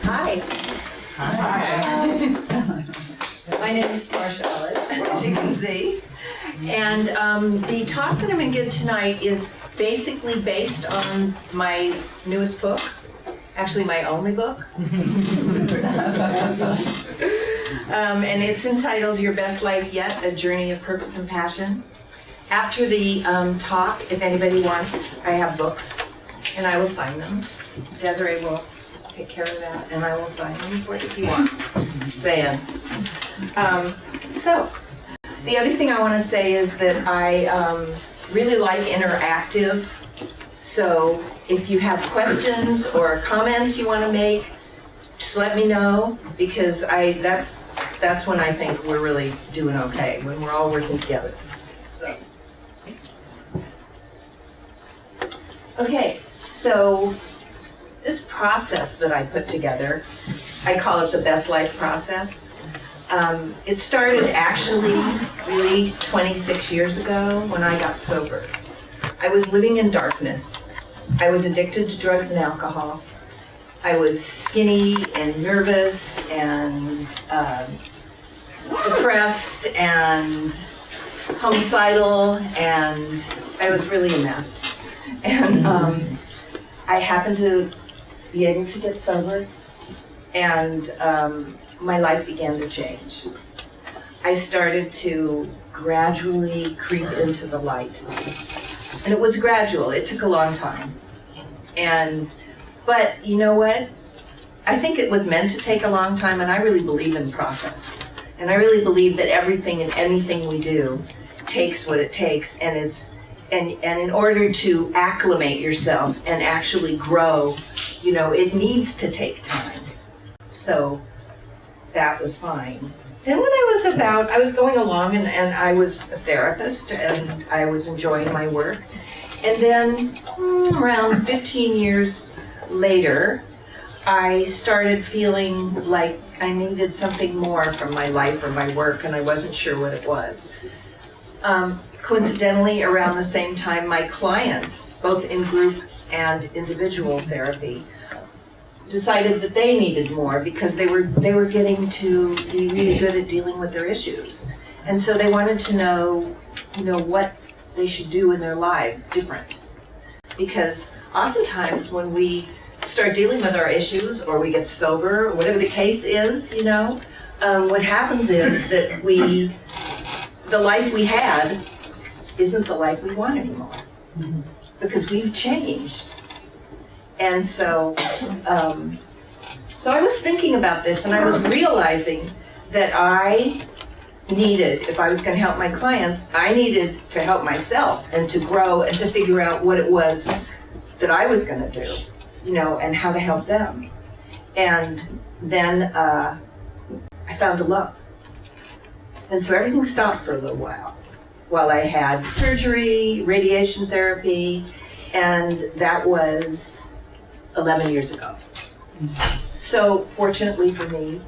Hi. Hi. My name is Marcia, as you can see. And the talk that I'm going to give tonight is basically based on my newest book, actually my only book. And it's entitled Your Best Life Yet, A Journey of Purpose and Passion. After the talk, if anybody wants, I have books and I will sign them. Desiree will take care of that and I will sign them for you if you want. Just saying. So, the other thing I want to say is that I really like interactive. So if you have questions or comments you want to make, just let me know, because that's when I think we're really doing okay, when we're all working together. So, okay, so this process that I put together, I call it the Best Life process. It started actually really 26 years ago when I got sober. I was living in darkness. I was addicted to drugs and alcohol. I was skinny and nervous and depressed and homicidal, and I was really a mess. And I happened to be able to get sober, and my life began to change. I started to gradually creep into the light. And it was gradual, it took a long time. But you know what? I think it was meant to take a long time, and I really believe in process. And I really believe that everything and anything we do takes what it takes, and in order to acclimate yourself and actually grow, you know, it needs to take time. So that was fine. Then when I was going along and I was a therapist and I was enjoying my work. And then around 15 years later, I started feeling like I needed something more from my life or my work, and I wasn't sure what it was. Coincidentally, around the same time, my clients, both in group and individual therapy, decided that they needed more because they were getting to be really good at dealing with their issues. And so they wanted to know, you know, what they should do in their lives different. Because oftentimes when we start dealing with our issues or we get sober, or whatever the case is, you know, what happens is that the life we had isn't the life we want anymore. Because we've changed. And so I was thinking about this, and I was realizing that I needed, if I was going to help my clients, I needed to help myself and to grow and to figure out what it was that I was going to do, you know, and how to help them. And then I found a love. And so everything stopped for a little while I had surgery, radiation therapy, and that was 11 years ago. So fortunately for me,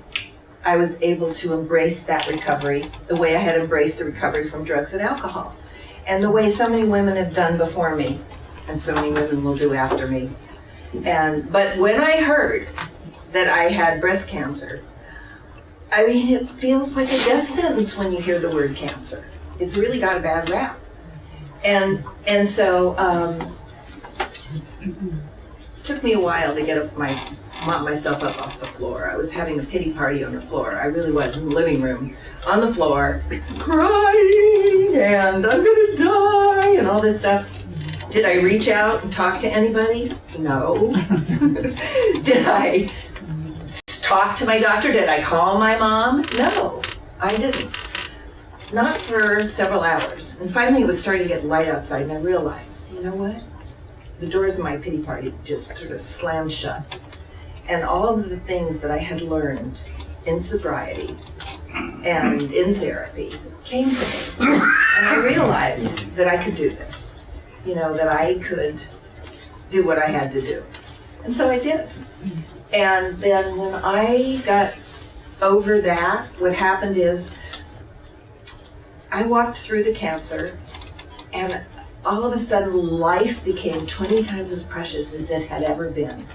I was able to embrace that recovery the way I had embraced the recovery from drugs and alcohol, and the way so many women have done before me, and so many women will do after me. But when I heard that I had breast cancer, I mean, it feels like a death sentence when you hear the word cancer. It's really got a bad rap. And so it took me a while to mop myself up off the floor. I was having a pity party on the floor. I really was, in the living room, on the floor, crying, and I'm gonna die, and all this stuff. Did I reach out and talk to anybody? No. Did I talk to my doctor? Did I call my mom? No, I didn't. Not for several hours. And finally it was starting to get light outside, and I realized, you know what? The doors of my pity party just sort of slammed shut. And all of the things that I had learned in sobriety and in therapy came to me. And I realized that I could do this, you know, that I could do what I had to do. And so I did. And then when I got over that, what happened is I walked through the cancer, and all of a sudden life became 20 times as precious as it had ever been.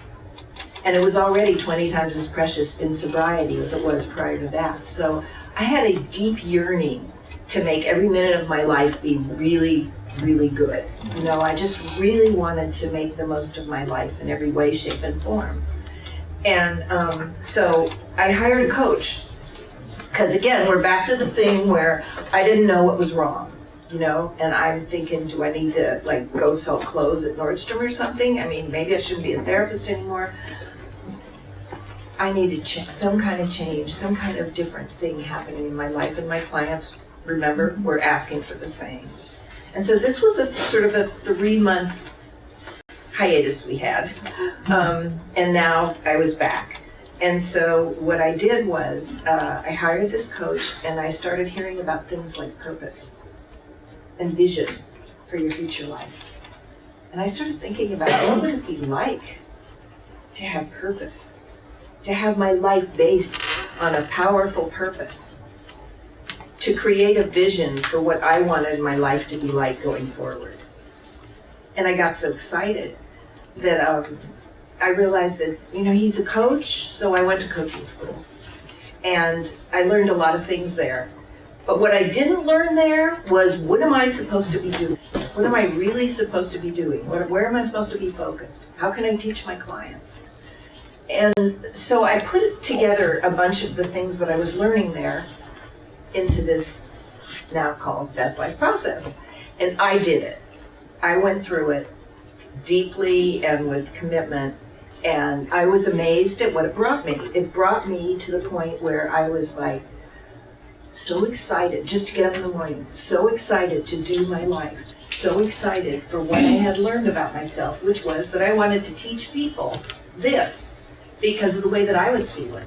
And it was already 20 times as precious in sobriety as it was prior to that. So I had a deep yearning to make every minute of my life be really, really good. You know, I just really wanted to make the most of my life in every way, shape, and form. And so I hired a coach. Because again, we're back to the thing where I didn't know what was wrong, you know, and I'm thinking, do I need to like go sell clothes at Nordstrom or something? I mean, maybe I shouldn't be a therapist anymore. I needed some kind of change, some kind of different thing happening in my life, and my clients, remember, were asking for the same. And so this was a sort of a 3-month hiatus we had, and now I was back. And so what I did was I hired this coach, and I started hearing about things like purpose and vision for your future life. And I started thinking about what would it be like to have purpose, to have my life based on a powerful purpose, to create a vision for what I wanted my life to be like going forward. And I got so excited that I realized that, you know, he's a coach, so I went to coaching school. And I learned a lot of things there. But what I didn't learn there was, what am I supposed to be doing? What am I really supposed to be doing? Where am I supposed to be focused? How can I teach my clients? And so I put together a bunch of the things that I was learning there into this now called Best Life Process. And I did it. I went through it deeply and with commitment, and I was amazed at what it brought me. It brought me to the point where I was like so excited just to get up in the morning, so excited to do my life, so excited for what I had learned about myself, which was that I wanted to teach people this because of the way that I was feeling.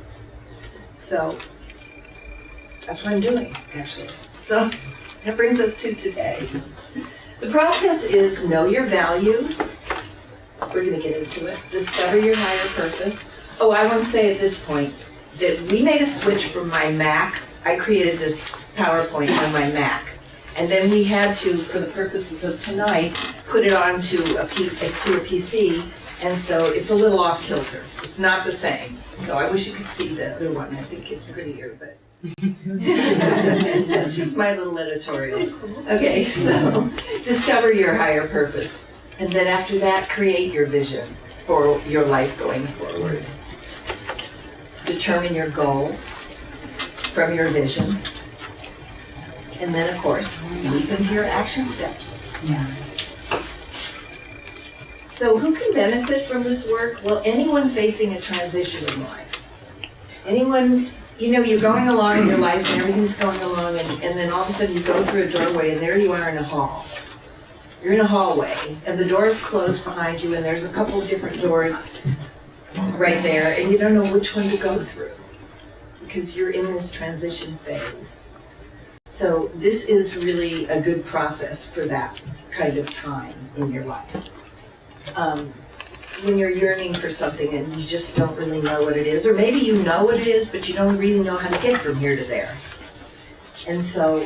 So that's what I'm doing, actually. So that brings us to today. The process is know your values. We're going to get into it. Discover your higher purpose. Oh, I want to say at this point that we made a switch from my Mac. I created this PowerPoint on my Mac. And then we had to, for the purposes of tonight, put it onto a PC. And so it's a little off kilter. It's not the same. So I wish you could see the other one. I think it's prettier, but that's just my little editorial. Okay, so discover your higher purpose. And then after that, create your vision for your life going forward. Determine your goals from your vision. And then, of course, leap into your action steps. Yeah. So who can benefit from this work? Well, anyone facing a transition in life. Anyone, you know, you're going along in your life and everything's going along, and then all of a sudden you go through a doorway and there you are in a hall. You're in a hallway and the door is closed behind you and there's a couple of different doors right there and you don't know which one to go through because you're in this transition phase. So this is really a good process for that kind of time in your life. When you're yearning for something and you just don't really know what it is, or maybe you know what it is, but you don't really know how to get from here to there. And so,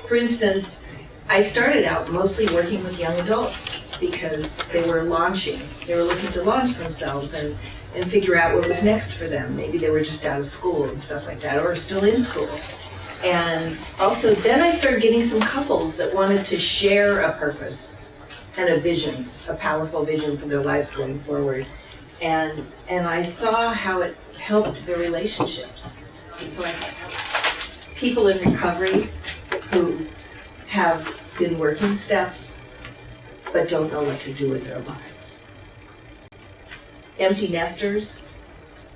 for instance, I started out mostly working with young adults because they were looking to launch themselves and figure out what was next for them. Maybe they were just out of school and stuff like that, or still in school. And also, then I started getting some couples that wanted to share a purpose and a vision, a powerful vision for their lives going forward. And I saw how it helped their relationships. And so I have people in recovery who have been working steps but don't know what to do with their lives. Empty nesters,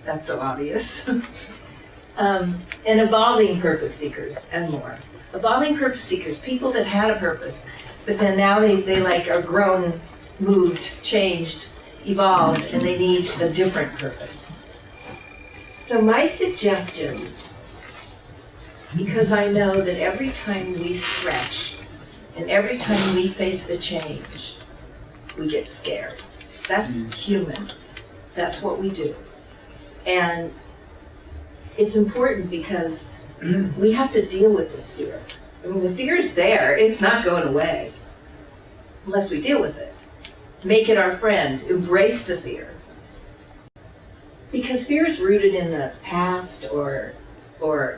that's so obvious. And evolving purpose seekers and more. Evolving purpose seekers, people that had a purpose, but then now they like are grown, moved, changed, evolved, and they need a different purpose. So my suggestion, because I know that every time we stretch and every time we face the change, we get scared. That's human. That's what we do. And it's important because we have to deal with this fear. I mean, the fear is there. It's not going away unless we deal with it. Make it our friend. Embrace the fear. Because fear is rooted in the past or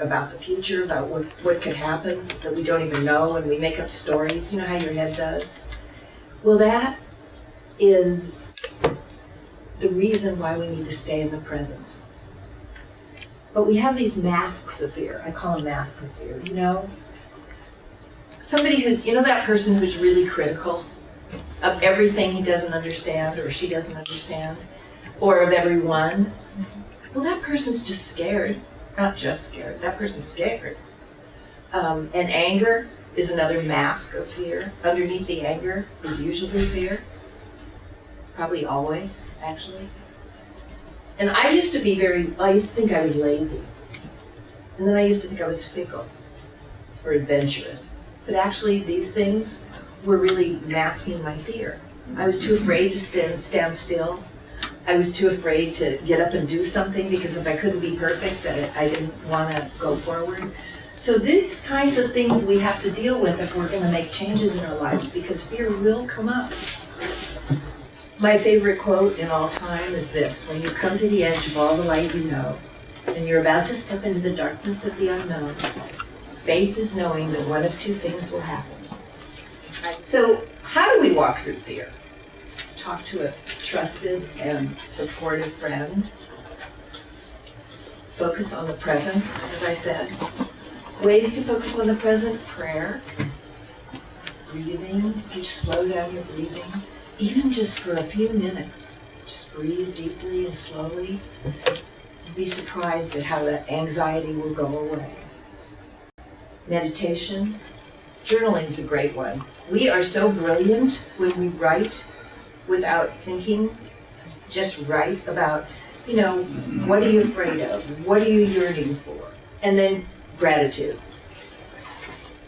about the future, about what could happen that we don't even know, and we make up stories. You know how your head does? Well, that is the reason why we need to stay in the present. But we have these masks of fear. I call them masks of fear, you know? Somebody who's, you know, that person who's really critical of everything he doesn't understand or she doesn't understand, or of everyone. Well, that person's just scared. Not just scared, that person's scared. And anger is another mask of fear. Underneath the anger is usually fear. Probably always, actually. And I used to think I was lazy. And then I used to think I was fickle or adventurous. But actually, these things were really masking my fear. I was too afraid to stand still. I was too afraid to get up and do something because if I couldn't be perfect, that I didn't want to go forward. So these kinds of things we have to deal with if we're going to make changes in our lives, because fear will come up. My favorite quote in all time is this: when you come to the edge of all the light you know, and you're about to step into the darkness of the unknown, faith is knowing that one of two things will happen. So how do we walk through fear? Talk to a trusted and supportive friend. Focus on the present, as I said. Ways to focus on the present: prayer, breathing. If you just slow down your breathing, even just for a few minutes, just breathe deeply and slowly. You'll be surprised at how that anxiety will go away. Meditation. Journaling is a great one. We are so brilliant when we write without thinking. Just write about, you know, what are you afraid of? What are you yearning for? And then gratitude.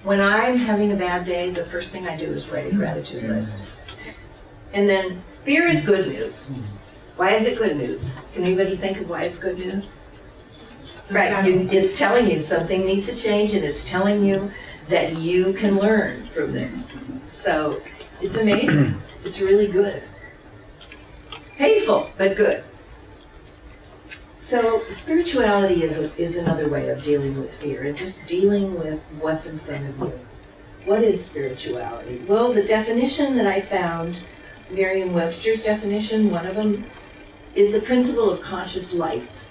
When I'm having a bad day, the first thing I do is write a gratitude list. And then fear is good news. Why is it good news? Can anybody think of why it's good news? Right, it's telling you something needs to change, and it's telling you that you can learn from this. So it's amazing. It's really good. Painful, but good. So spirituality is another way of dealing with fear, and just dealing with what's in front of you. What is spirituality? Well, the definition that I found, Merriam-Webster's definition, one of them, is the principle of conscious life.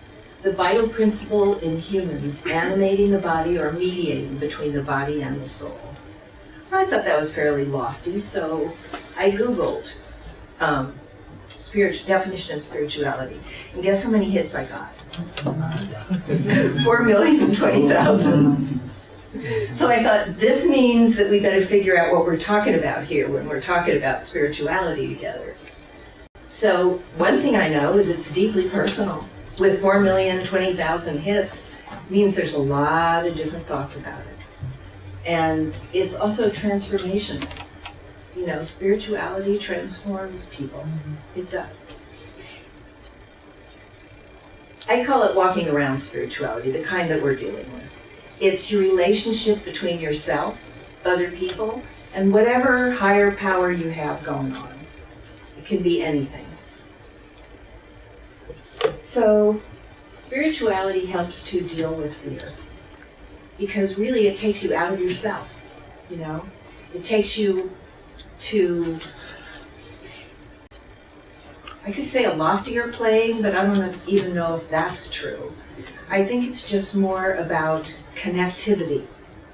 The vital principle in humans animating the body or mediating between the body and the soul. I thought that was fairly lofty, so I Googled definition of spirituality. And guess how many hits I got? 4,020,000. So I thought, this means that we better figure out what we're talking about here when we're talking about spirituality together. So one thing I know is it's deeply personal. With 4,020,000 hits, means there's a lot of different thoughts about it. And it's also transformational. You know, spirituality transforms people. It does. I call it walking around spirituality, the kind that we're dealing with. It's your relationship between yourself, other people, and whatever higher power you have going on. It can be anything. So, spirituality helps to deal with fear. Because really it takes you out of yourself, you know? It takes you to, I could say a loftier plane, but I don't even know if that's true. I think it's just more about connectivity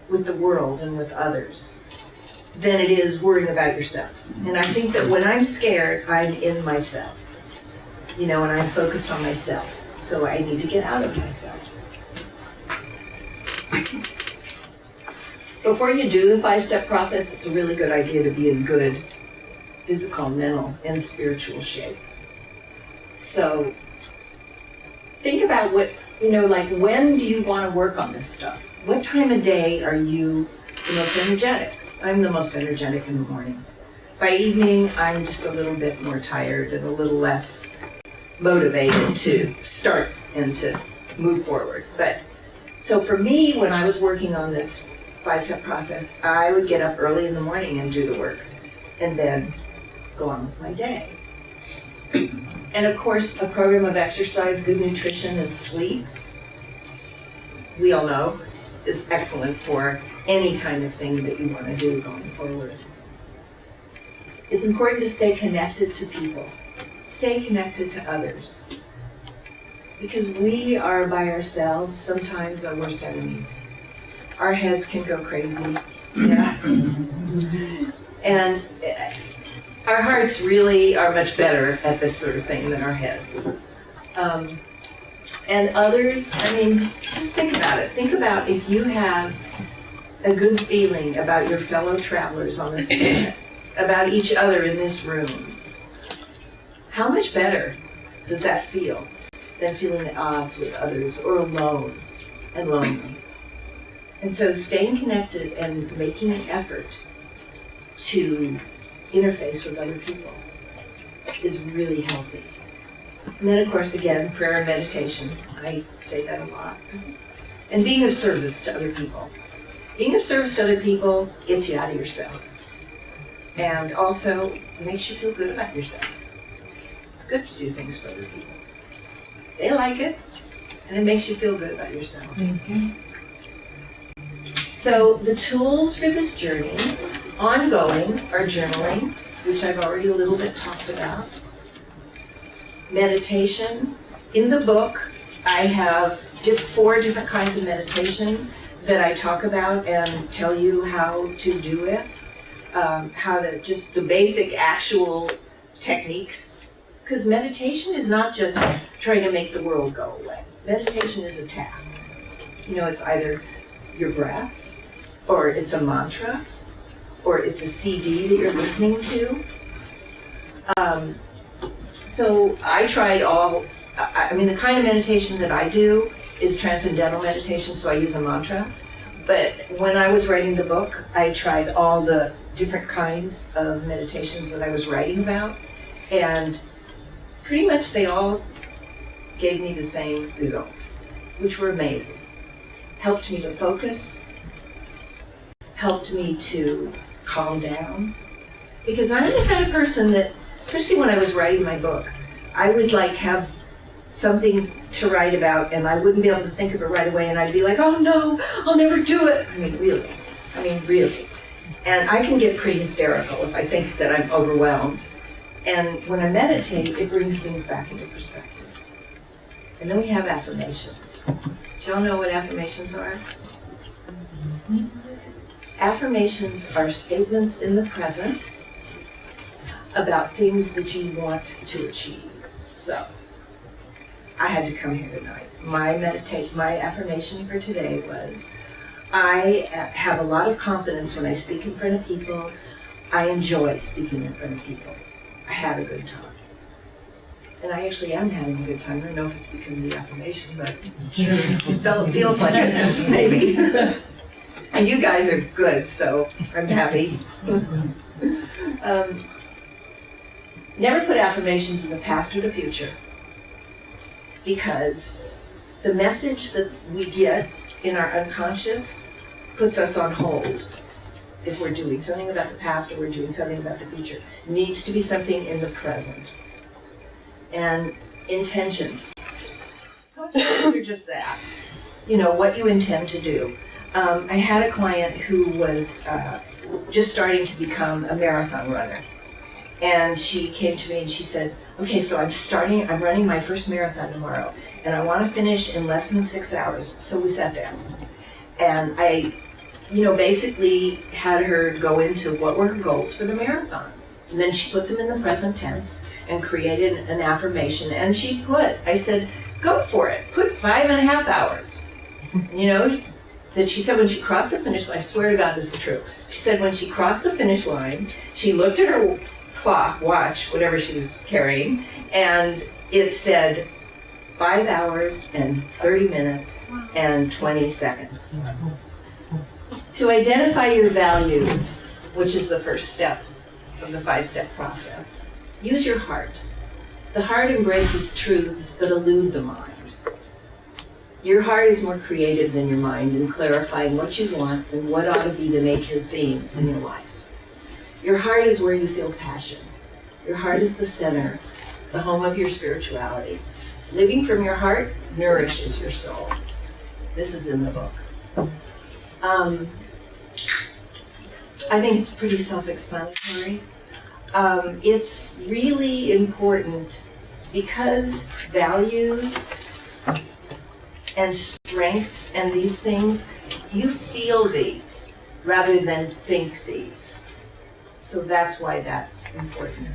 with the world and with others than it is worrying about yourself. And I think that when I'm scared, I'm in myself. You know, and I'm focused on myself. So I need to get out of myself. Before you do the 5-step process, it's a really good idea to be in good physical, mental, and spiritual shape. So think about what, you know, like when do you want to work on this stuff? What time of day are you the most energetic? I'm the most energetic in the morning. By evening, I'm just a little bit more tired and a little less motivated to start and to move forward. But so for me, when I was working on this 5-step process, I would get up early in the morning and do the work and then go on with my day. And of course, a program of exercise, good nutrition, and sleep, we all know, is excellent for any kind of thing that you want to do going forward. It's important to stay connected to people, stay connected to others. Because we are by ourselves sometimes our worst enemies. Our heads can go crazy, yeah. And our hearts really are much better at this sort of thing than our heads. And others, I mean, just think about it. Think about if you have a good feeling about your fellow travelers on this planet, about each other in this room. How much better does that feel than feeling at odds with others or alone and lonely? And so staying connected and making an effort to interface with other people is really healthy. And then, of course, again, prayer and meditation. I say that a lot. And being of service to other people. Being of service to other people gets you out of yourself. And also makes you feel good about yourself. It's good to do things for other people. They like it, and it makes you feel good about yourself. Mm-hmm. So the tools for this journey, ongoing, are journaling, which I've already a little bit talked about. Meditation. In the book, I have 4 different kinds of meditation that I talk about and tell you how to do it. How to, just the basic actual techniques. Because meditation is not just trying to make the world go away. Meditation is a task. You know, it's either your breath, or it's a mantra, or it's a CD that you're listening to. So I tried all, I mean, the kind of meditation that I do is transcendental meditation, so I use a mantra. But when I was writing the book, I tried all the different kinds of meditations that I was writing about, and pretty much they all gave me the same results, which were amazing. Helped me to focus, helped me to calm down, because I'm the kind of person that, especially when I was writing my book, I would like have something to write about and I wouldn't be able to think of it right away, and I'd be like, oh no, I'll never do it. I mean, really. And I can get pretty hysterical if I think that I'm overwhelmed. And when I meditate, it brings things back into perspective. And then we have affirmations. Do y'all know what affirmations are? Affirmations are statements in the present about things that you want to achieve. So, I had to come here tonight. My affirmation for today was, I have a lot of confidence when I speak in front of people. I enjoy speaking in front of people. I have a good time. And I actually am having a good time. I don't know if it's because of the affirmation, but sure, it feels like it, maybe. And you guys are good, so I'm happy. Never put affirmations in the past or the future, because the message that we get in our unconscious puts us on hold. If we're doing something about the past or we're doing something about the future, it needs to be something in the present. And intentions. Sometimes they're just that. You know, what you intend to do. I had a client who was just starting to become a marathon runner. And she came to me and she said, okay, so I'm running my first marathon tomorrow, and I want to finish in less than 6 hours. So we sat down. And I, basically had her go into what were her goals for the marathon. And then she put them in the present tense and created an affirmation. And I said, go for it. Put 5.5 hours. That she said when she crossed the finish line, I swear to God this is true. She said when she crossed the finish line, she looked at her watch, whatever she was carrying, and it said 5 hours and 30 minutes and 20 seconds. To identify your values, which is the first step of the 5-step process, use your heart. The heart embraces truths that elude the mind. Your heart is more creative than your mind in clarifying what you want and what ought to be the major themes in your life. Your heart is where you feel passion. Your heart is the center the home of your spirituality. Living from your heart nourishes your soul. This is in the book. I think it's pretty self-explanatory. It's really important because values and strengths and these things, you feel these rather than think these. So that's why that's important.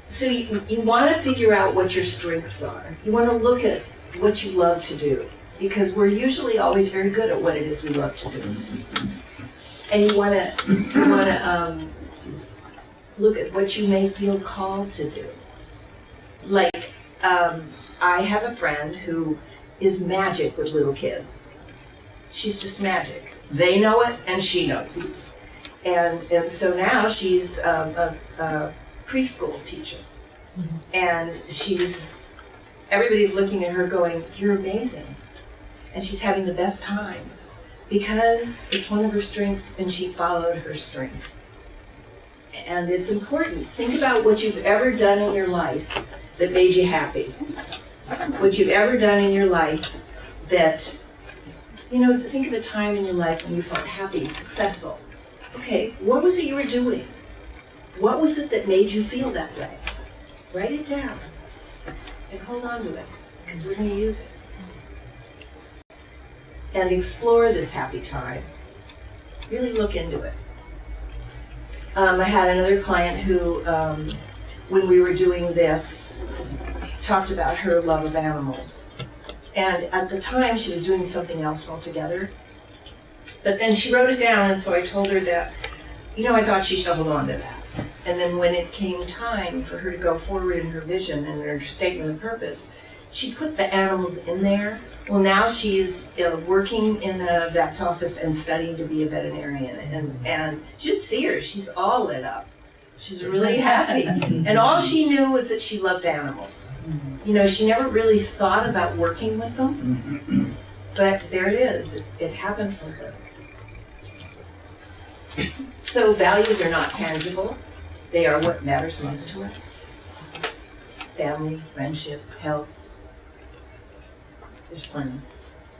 So you want to figure out what your strengths are. You want to look at what you love to do, because we're usually always very good at what it is we love to do. And you want to look at what you may feel called to do. Like, I have a friend who is magic with little kids. She's just magic. They know it, and she knows it. And so now she's a preschool teacher. Mm-hmm. And everybody's looking at her going, "You're amazing." And she's having the best time because it's one of her strengths and she followed her strength. And it's important. Think about what you've ever done in your life that made you happy. What you've ever done in your life that, think of a time in your life when you felt happy, successful. Okay, what was it you were doing? What was it that made you feel that way? Write it down and hold on to it, because we're going to use it. And explore this happy time. Really look into it. I had another client who, when we were doing this, talked about her love of animals. And at the time, she was doing something else altogether. But then she wrote it down, and so I told her that, I thought she should hold on to that. And then when it came time for her to go forward in her vision and her statement of purpose, she put the animals in there. Well, now she's working in the vet's office and studying to be a veterinarian. And you should see her. She's all lit up. She's really happy. And all she knew was that she loved animals. She never really thought about working with them. But there it is. It happened for her. So values are not tangible. They are what matters most to us. Family, friendship, health. There's plenty.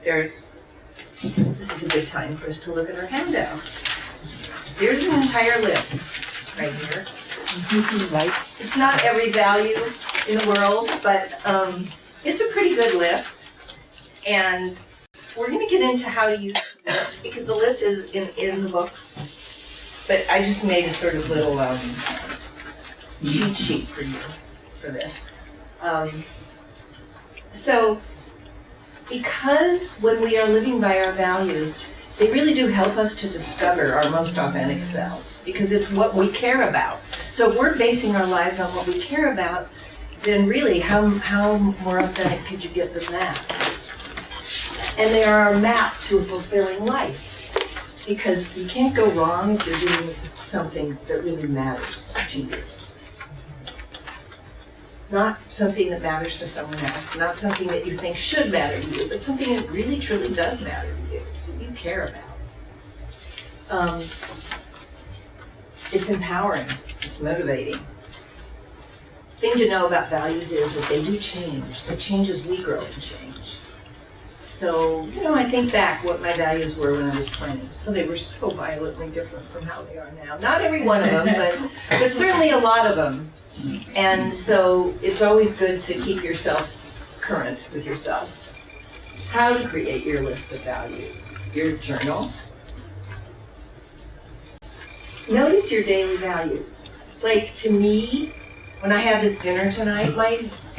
This is a good time for us to look at our handouts. There's an entire list right here. Right. It's not every value in the world, but it's a pretty good list. And we're going to get into how to use the list, because the list is in the book. But I just made a sort of little cheat sheet for you for this. So, because when we are living by our values, they really do help us to discover our most authentic selves, because it's what we care about. So if we're basing our lives on what we care about, then really, how more authentic could you get than that? And they are a map to a fulfilling life. Because you can't go wrong if you're doing something that really matters to you. Not something that matters to someone else, not something that you think should matter to you, but something that really truly does matter to you, that you care about. It's empowering, it's motivating. The thing to know about values is that they do change. They change as we grow and change. So, I think back what my values were when I was 20. Well, they were so violently different from how they are now. Not every one of them, but certainly a lot of them. And so it's always good to keep yourself current with yourself. How to create your list of values. Your journal. Notice your daily values. Like, to me, when I had this dinner tonight,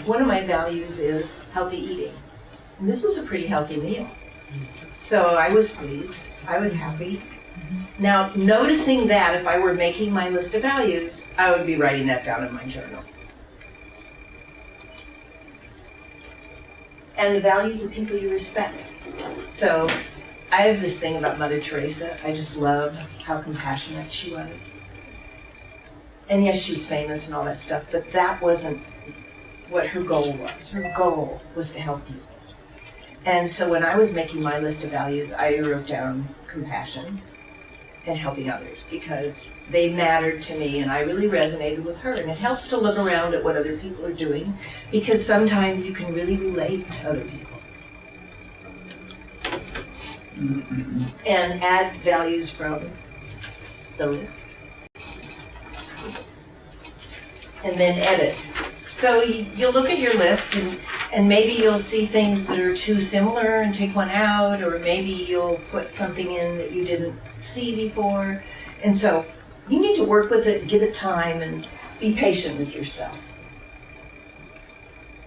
one of my values is healthy eating. And this was a pretty healthy meal. So I was pleased. I was happy. Now, noticing that if I were making my list of values, I would be writing that down in my journal. And the values of people you respect. So I have this thing about Mother Teresa. I just love how compassionate she was. And yes, she was famous and all that stuff, but that wasn't what her goal was. Her goal was to help people. And so when I was making my list of values, I wrote down compassion, and helping others because they mattered to me and I really resonated with her. And it helps to look around at what other people are doing because sometimes you can really relate to other people. And add values from the list. And then edit. So you'll look at your list and maybe you'll see things that are too similar and take one out, or maybe you'll put something in that you didn't see before. And so you need to work with it, give it time, and be patient with yourself.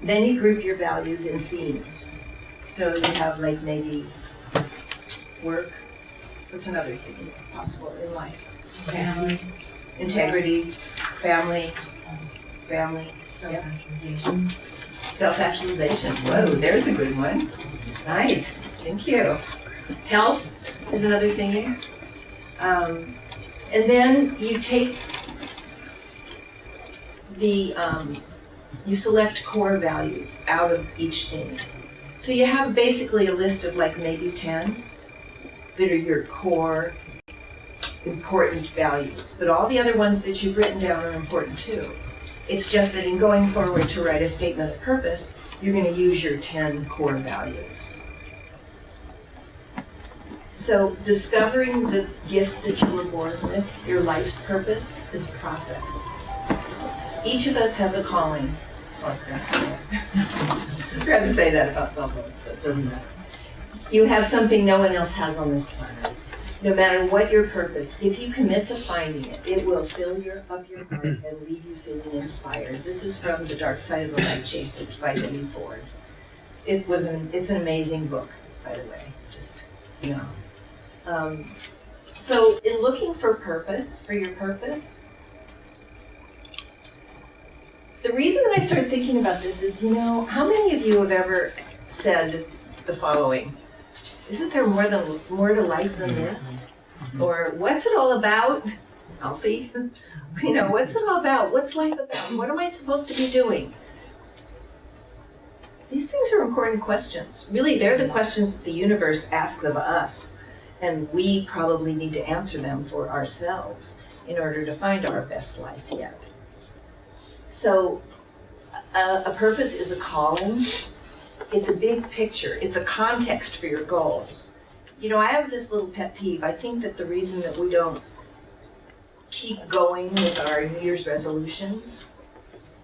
Then you group your values in themes. So you have like maybe work. What's another thing possible in life? Family. Integrity, family. Self-actualization. Self-actualization. Whoa, there's a good one. Nice. Thank you. Health is another thing. And then you take the, you select core values out of each thing. So you have basically a list of like maybe 10 that are your core important values. But all the other ones that you've written down are important too. It's just that in going forward to write a statement of purpose, you're going to use your 10 core values. So discovering the gift that you were born with, your life's purpose, is a process. Each of us has a calling. Oh, I forgot to say that about something, but it doesn't matter. You have something no one else has on this planet. No matter what your purpose, if you commit to finding it, it will fill up your heart and leave you feeling inspired. This is from The Dark Side of the Light Chasers by Debbie Ford. It's an amazing book, by the way. Just, you know. So in looking for purpose, for your purpose, the reason that I started thinking about this is, you know, how many of you have ever said the following? Isn't there more to life than this? Or what's it all about? Alfie, you know, what's it all about? What's life about? What am I supposed to be doing? These things are important questions. Really, they're the questions that the universe asks of us. And we probably need to answer them for ourselves in order to find our best life yet. So a purpose is a calling. It's a big picture. It's a context for your goals. You know, I have this little pet peeve. I think that the reason that we don't keep going with our New Year's resolutions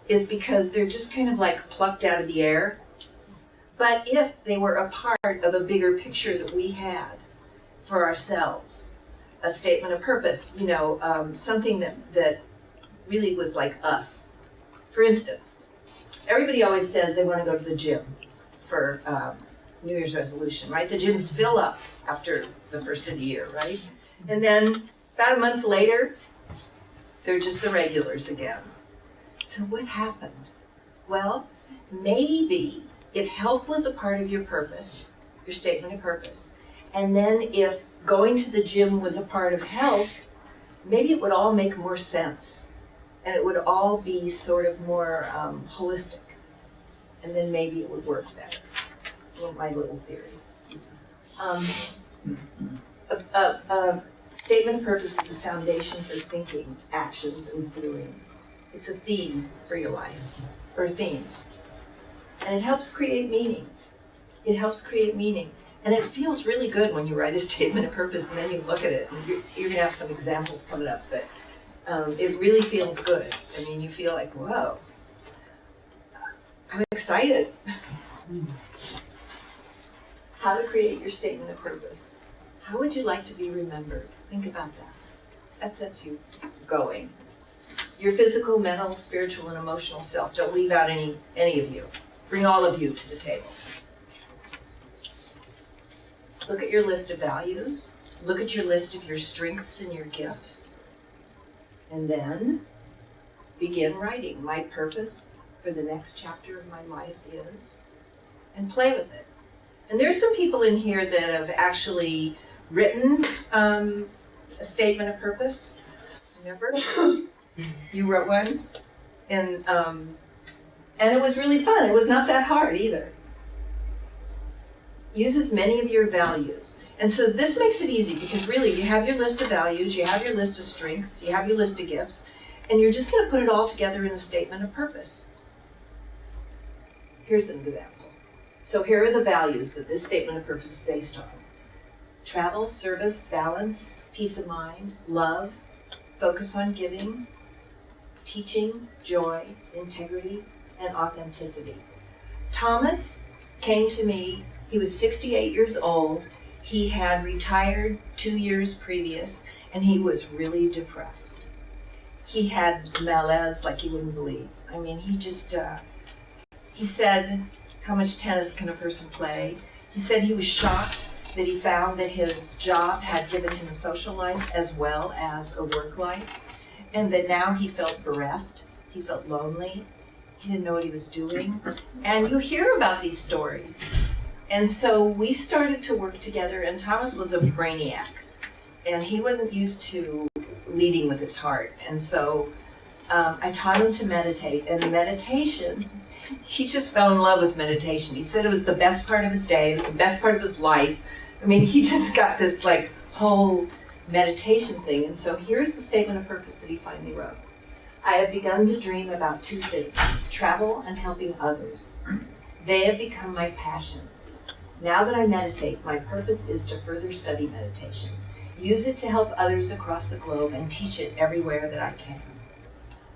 is because they're just kind of like plucked out of the air. But if they were a part of a bigger picture that we had for ourselves, a statement of purpose, you know, something that really was like us. For instance, everybody always says they want to go to the gym for New Year's resolution, right? The gyms fill up after the first of the year, right? And then about a month later, they're just the regulars again. So what happened? Well, maybe if health was a part of your purpose, your statement of purpose, and then if going to the gym was a part of health, maybe it would all make more sense. And it would all be sort of more holistic. And then maybe it would work better. It's my little theory. A statement of purpose is a foundation for thinking, actions, and feelings. It's a theme for your life, or themes. And it helps create meaning. It helps create meaning. And it feels really good when you write a statement of purpose and then you look at it. And you're going to have some examples coming up, but it really feels good. I mean, you feel like, whoa, I'm excited. How to create your statement of purpose. How would you like to be remembered? Think about that. That sets you going. Your physical, mental, spiritual, and emotional self. Don't leave out any of you. Bring all of you to the table. Look at your list of values. Look at your list of your strengths and your gifts. And then begin writing. My purpose for the next chapter of my life is, and play with it. And there's some people in here that have actually written a statement of purpose. Remember? You wrote one? And it was really fun. It was not that hard either. Use as many of your values. And so this makes it easy because really you have your list of values, you have your list of strengths, you have your list of gifts, and you're just going to put it all together in a statement of purpose. Here's an example. So here are the values that this statement of purpose is based on. Travel, service, balance, peace of mind, love, focus on giving, teaching, joy, integrity, and authenticity. Thomas came to me, he was 68 years old, he had retired 2 years previous, and he was really depressed. He had malaise like you wouldn't believe. I mean, he just, he said, how much tennis can a person play? He said he was shocked that he found that his job had given him a social life as well as a work life, and that now he felt bereft, he felt lonely, he didn't know what he was doing. And you hear about these stories. And so we started to work together, and Thomas was a brainiac, and he wasn't used to leading with his heart. And so I taught him to meditate, and meditation, he just fell in love with meditation. He said it was the best part of his day, it was the best part of his life. I mean, he just got this like whole meditation thing. And so here's the statement of purpose that he finally wrote. I have begun to dream about two things, travel and helping others. They have become my passions. Now that I meditate, my purpose is to further study meditation, use it to help others across the globe, and teach it everywhere that I can.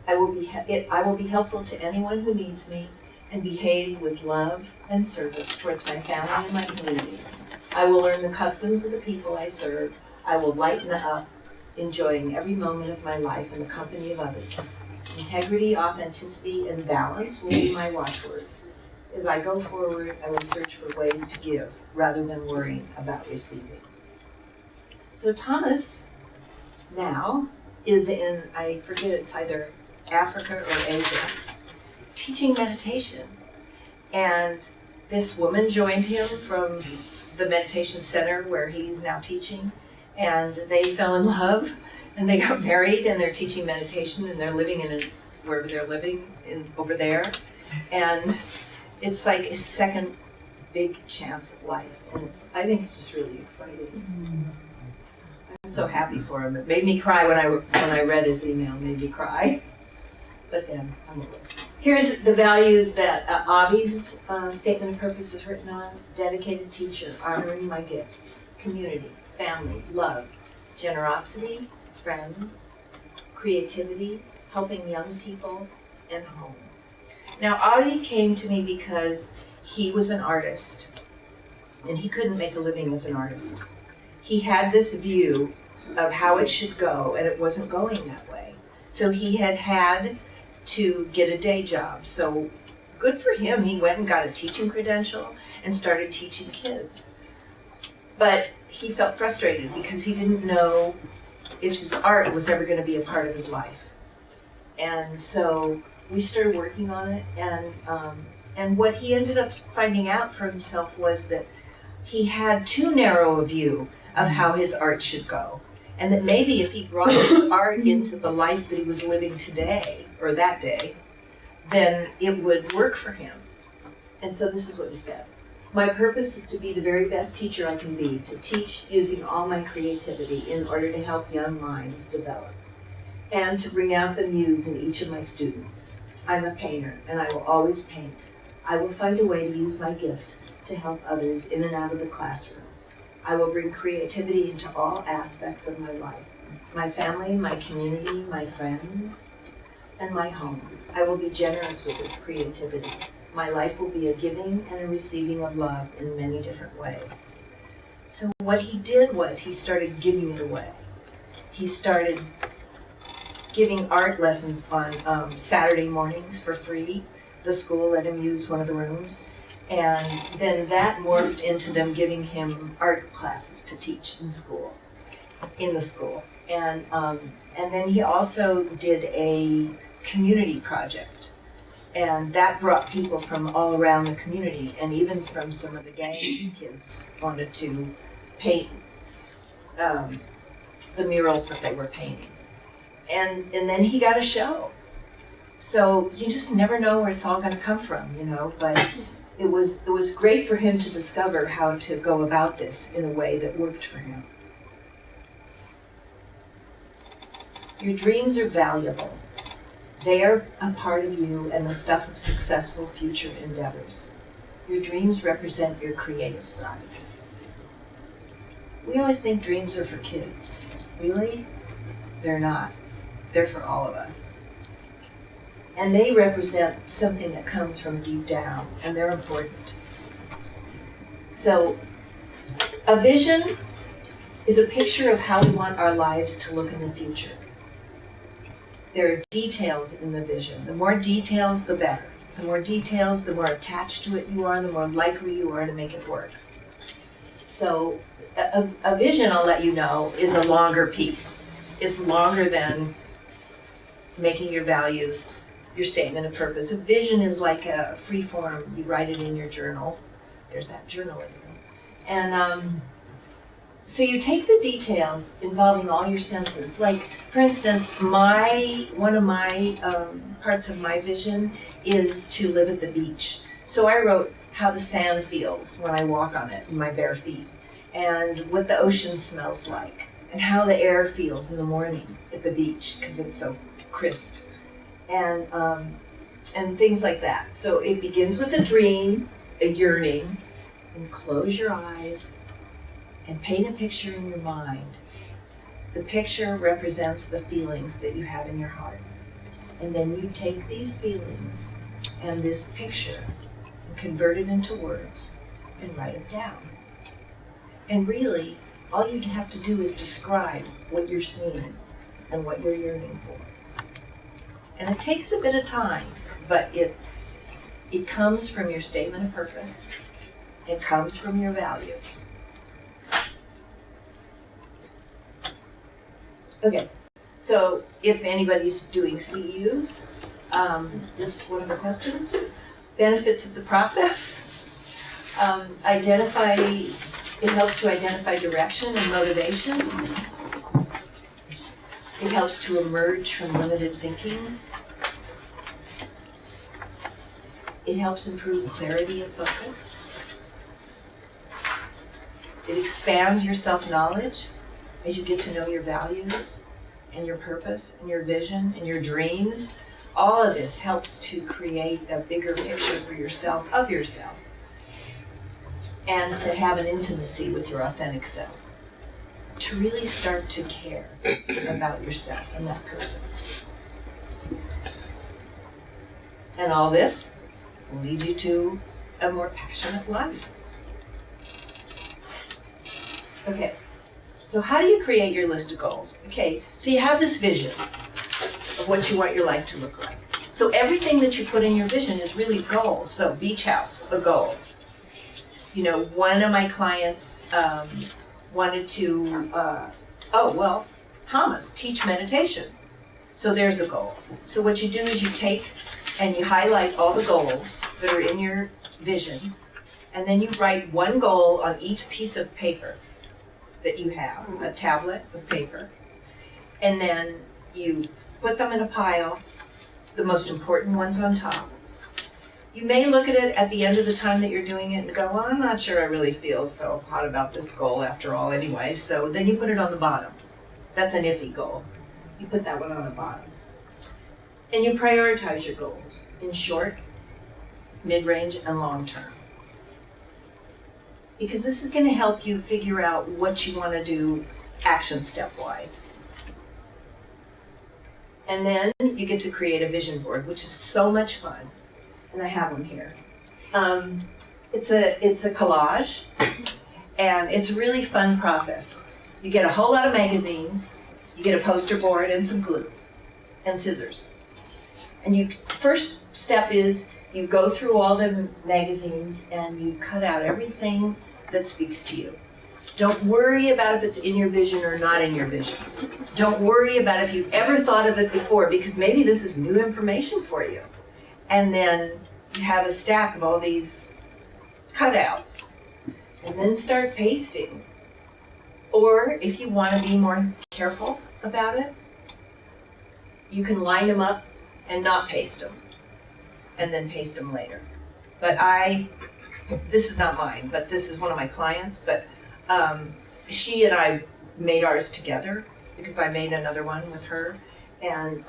I will be helpful to anyone who needs me and behave with love and service towards my family and my community. I will learn the customs of the people I serve. I will lighten up, enjoying every moment of my life in the company of others. Integrity, authenticity, and balance will be my watchwords. As I go forward, I will search for ways to give rather than worrying about receiving. So Thomas now is in, I forget, it's either Africa or Asia, teaching meditation. And this woman joined him from the meditation center where he's now teaching, and they fell in love, and they got married, and they're teaching meditation, and they're living wherever they're living over there. And it's like a second big chance of life, and I think it's just really exciting. I'm so happy for him. It made me cry when I read his email. It made me cry. But then I'm a list. Here's the values that Avi's statement of purpose is written on. Dedicated teacher, honoring my gifts, community, family, love, generosity, friends, creativity, helping young people, and home. Now, Avi came to me because he was an artist, and he couldn't make a living as an artist. He had this view of how it should go, and it wasn't going that way. So he had to get a day job. So good for him, he went and got a teaching credential and started teaching kids. But he felt frustrated because he didn't know if his art was ever going to be a part of his life. And so we started working on it, and what he ended up finding out for himself was that he had too narrow a view of how his art should go. And that maybe if he brought his art into the life that he was living today, or that day, then it would work for him. And so this is what he said. My purpose is to be the very best teacher I can be, to teach using all my creativity in order to help young minds develop, and to bring out the muse in each of my students. I'm a painter, and I will always paint. I will find a way to use my gift to help others in and out of the classroom. I will bring creativity into all aspects of my life, my family, my community, my friends, and my home. I will be generous with this creativity. My life will be a giving and a receiving of love in many different ways. So what he did was he started giving it away. He started giving art lessons on Saturday mornings for free. The school let him use one of the rooms. And then that morphed into them giving him art classes to teach in the school. And then he also did a community project. And that brought people from all around the community, and even from some of the gang kids wanted to paint the murals that they were painting. And then he got a show. So you just never know where it's all going to come from, but it was great for him to discover how to go about this in a way that worked for him. Your dreams are valuable. They are a part of you and the stuff of successful future endeavors. Your dreams represent your creative side. We always think dreams are for kids. Really? They're not. They're for all of us. And they represent something that comes from deep down, and they're important. So, a vision is a picture of how we want our lives to look in the future. There are details in the vision. The more details, the better. The more details, the more attached to it you are, the more likely you are to make it work. So, a vision, I'll let you know, is a longer piece. It's longer than making your values, your statement of purpose. A vision is like a free form. You write it in your journal. There's that journal in you. And so you take the details involving all your senses. Like, for instance, one of my parts of my vision is to live at the beach. So I wrote how the sand feels when I walk on it in my bare feet, and what the ocean smells like, and how the air feels in the morning at the beach because it's so crisp, and things like that. So it begins with a dream, a yearning, and close your eyes and paint a picture in your mind. The picture represents the feelings that you have in your heart. And then you take these feelings and this picture and convert it into words and write it down. And really, all you'd have to do is describe what you're seeing and what you're yearning for. And it takes a bit of time, but it comes from your statement of purpose. It comes from your values. Okay, so if anybody's doing CEUs, this is one of the questions. Benefits of the process. It helps to identify direction and motivation. It helps to emerge from limited thinking. It helps improve clarity of focus. It expands your self-knowledge as you get to know your values and your purpose and your vision and your dreams. All of this helps to create a bigger picture for yourself, of yourself, and to have an intimacy with your authentic self. To really start to care about yourself and that person. And all this will lead you to a more passionate life. Okay, so how do you create your list of goals? Okay, so you have this vision of what you want your life to look like. So everything that you put in your vision is really goals. So beach house, a goal. You know, one of my clients wanted to, Thomas, teach meditation. So there's a goal. So what you do is you take and you highlight all the goals that are in your vision, and then you write one goal on each piece of paper that you have, a tablet of paper, and then you put them in a pile, the most important ones on top. You may look at it at the end of the time that you're doing it and go, well, I'm not sure I really feel so hot about this goal after all anyway, so then you put it on the bottom. That's an iffy goal. You put that one on the bottom. And you prioritize your goals in short, mid-range, and long-term. Because this is going to help you figure out what you want to do action step-wise. And then you get to create a vision board, which is so much fun. And I have them here. It's a collage, and it's a really fun process. You get a whole lot of magazines, you get a poster board and some glue and scissors. And first step is you go through all the magazines and you cut out everything that speaks to you. Don't worry about if it's in your vision or not in your vision. Don't worry about if you've ever thought of it before, because maybe this is new information for you. And then you have a stack of all these cutouts, and then start pasting. Or if you want to be more careful about it, you can line them up and not paste them, and then paste them later. But this is not mine, but this is one of my clients, but she and I made ours together because I made another one with her, and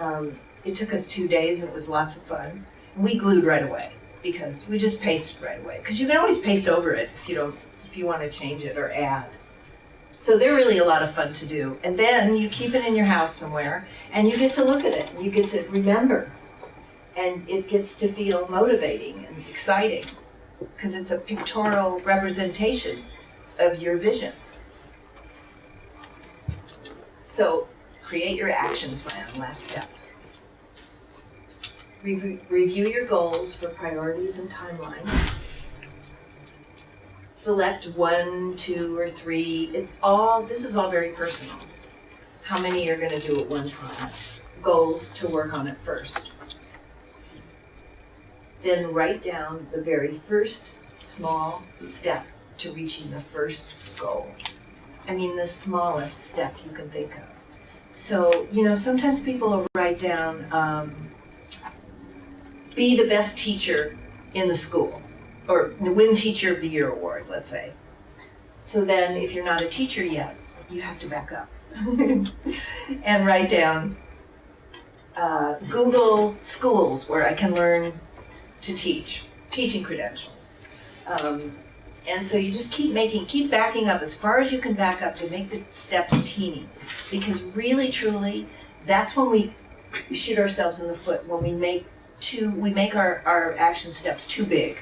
it took us 2 days and it was lots of fun. And we glued right away because we just pasted right away, because you can always paste over it if you want to change it or add. So they're really a lot of fun to do. And then you keep it in your house somewhere and you get to look at it and you get to remember. And it gets to feel motivating and exciting because it's a pictorial representation of your vision. So create your action plan, last step. Review your goals for priorities and timelines. Select 1, 2, or 3. This is all very personal. How many you're going to do at one time. Goals to work on it first. Then write down the very first small step to reaching the first goal. I mean, the smallest step you can think of. So, sometimes people will write down, be the best teacher in the school, or win Teacher of the Year award, let's say. So then, if you're not a teacher yet, you have to back up and write down, Google schools where I can learn to teach, teaching credentials. And so you just keep backing up as far as you can back up to make the steps teeny. Because really, truly, that's when we shoot ourselves in the foot, when we make our action steps too big.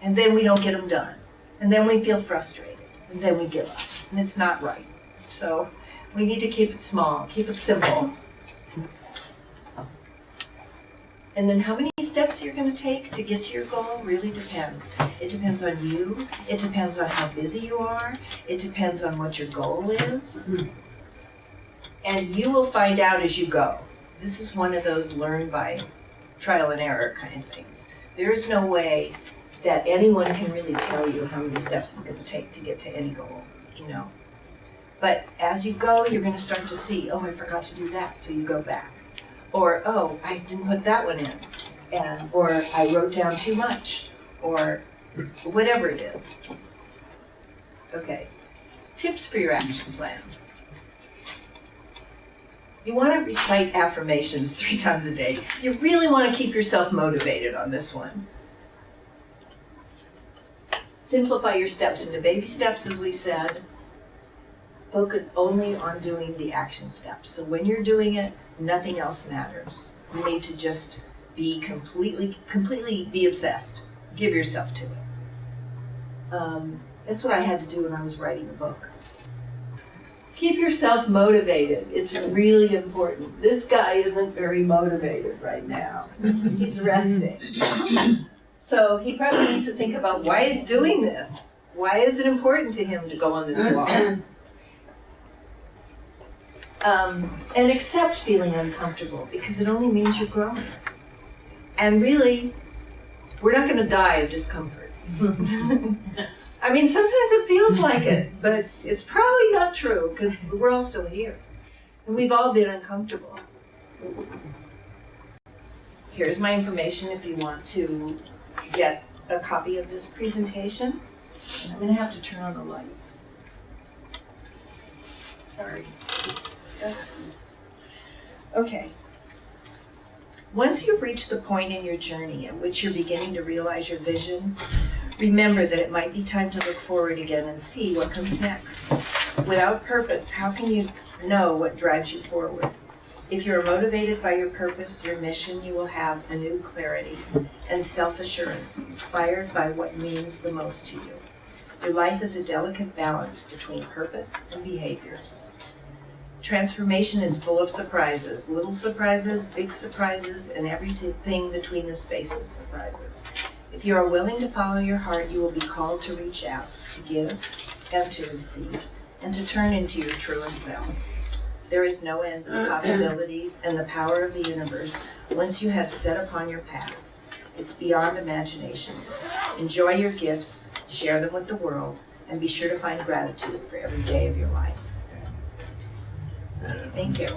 And then we don't get them done. And then we feel frustrated. And then we give up. And it's not right. So we need to keep it small, keep it simple. And then how many steps you're going to take to get to your goal really depends. It depends on you. It depends on how busy you are. It depends on what your goal is. And you will find out as you go. This is one of those learn by trial and error kind of things. There is no way that anyone can really tell you how many steps it's going to take to get to any goal, But as you go, you're going to start to see, oh, I forgot to do that, so you go back. Or, oh, I didn't put that one in, or I wrote down too much, or whatever it is. Okay, tips for your action plan. You want to recite affirmations 3 times a day. You really want to keep yourself motivated on this one. Simplify your steps into baby steps, as we said. Focus only on doing the action steps. So when you're doing it, nothing else matters. You need to just be completely be obsessed. Give yourself to it. That's what I had to do when I was writing the book. Keep yourself motivated. It's really important. This guy isn't very motivated right now. He's resting. So he probably needs to think about why he's doing this. Why is it important to him to go on this walk? And accept feeling uncomfortable, because it only means you're growing. And really, we're not going to die of discomfort. I mean, sometimes it feels like it, but it's probably not true, because we're all still here. And we've all been uncomfortable. Here's my information if you want to get a copy of this presentation. I'm going to have to turn on the light. Sorry. Okay. Once you've reached the point in your journey at which you're beginning to realize your vision, remember that it might be time to look forward again and see what comes next. Without purpose, how can you know what drives you forward? If you are motivated by your purpose, your mission, you will have a new clarity and self-assurance inspired by what means the most to you. Your life is a delicate balance between purpose and behaviors. Transformation is full of surprises, little surprises, big surprises, and everything between the spaces surprises. If you are willing to follow your heart, you will be called to reach out, to give, and to receive, and to turn into your truest self. There is no end to the possibilities and the power of the universe once you have set upon your path. It's beyond imagination. Enjoy your gifts, share them with the world, and be sure to find gratitude for every day of your life. Thank you.